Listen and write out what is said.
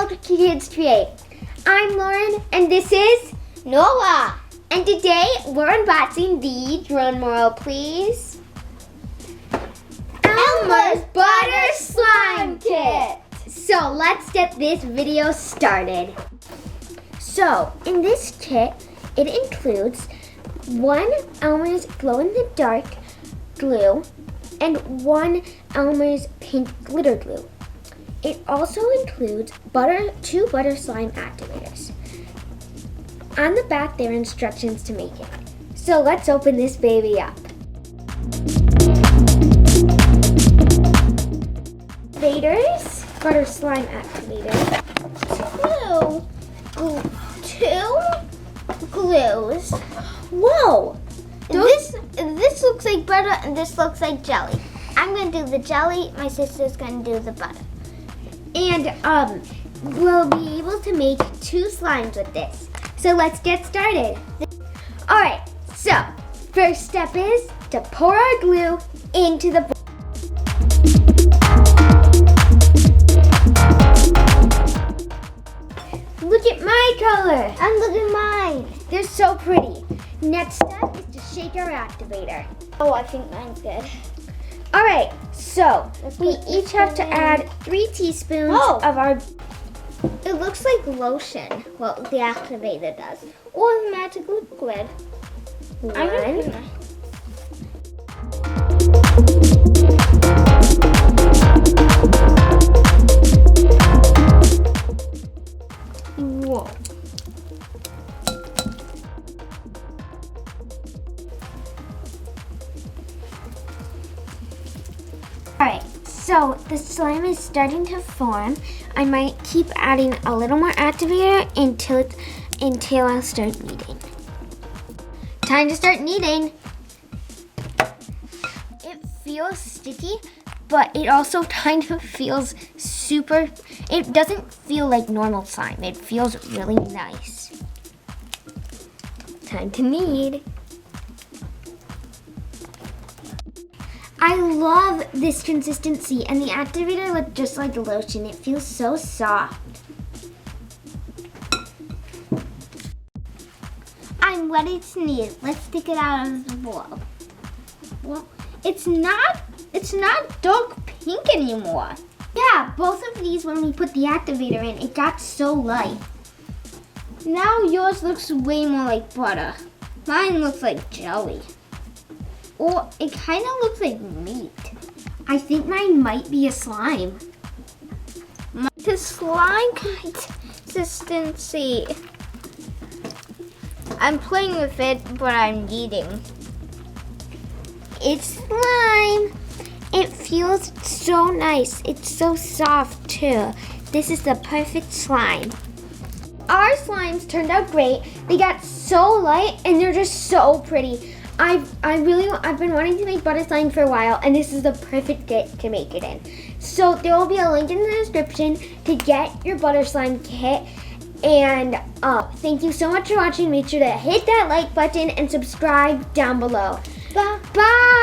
World Kids Create. I'm Lauren and this is Noah. And today we're unboxing the, drum roll please, Elmer's Butter Slime Kit. So let's get this video started. So in this kit, it includes one Elmer's glow-in-the-dark glue and one Elmer's pink glitter glue. It also includes two butter slime activators. On the back, there are instructions to make it. So let's open this baby up. Activators, butter slime activator, two glues. Whoa! This looks like butter and this looks like jelly. I'm gonna do the jelly. My sister's gonna do the butter. And we'll be able to make two slimes with this. So let's get started. All right. So first step is to pour our glue into the bowl. Look at my color. And look at mine. They're so pretty. Next step is to shake our activator. Oh, I think mine's good. All right, so we put each this have to in. add 3 teaspoons Oh. of our. It looks like lotion, what the activator does. Or magic liquid. I'm gonna put One. Whoa. Alright, so the slime is starting to form. I might keep adding a little more activator until I'll start kneading. Time to start kneading. It feels sticky, but it also kind of feels super, it doesn't feel like normal slime. It feels really nice. Time to knead. I love this consistency, and the activator looks just like lotion. It feels so soft. I'm ready to knead. Let's take it out of the bowl. Well, it's not dark pink anymore. Yeah, both of these, when we put the activator in, it got so light. Now yours looks way more like butter. Mine looks like jelly. Or it kind of looks like meat. I think mine might be a slime. The slime consistency. I'm playing with it, but I'm eating. It's slime. It feels so nice. It's so soft too. This is the perfect slime. Our slimes turned out great. They got so light and they're just so pretty. I've been wanting to make butter slime for a while, and this is the perfect kit to make it in. So there will be a link in the description to get your butter slime kit. And thank you so much for watching. Make sure to hit that like button and subscribe down below. Bye. Bye.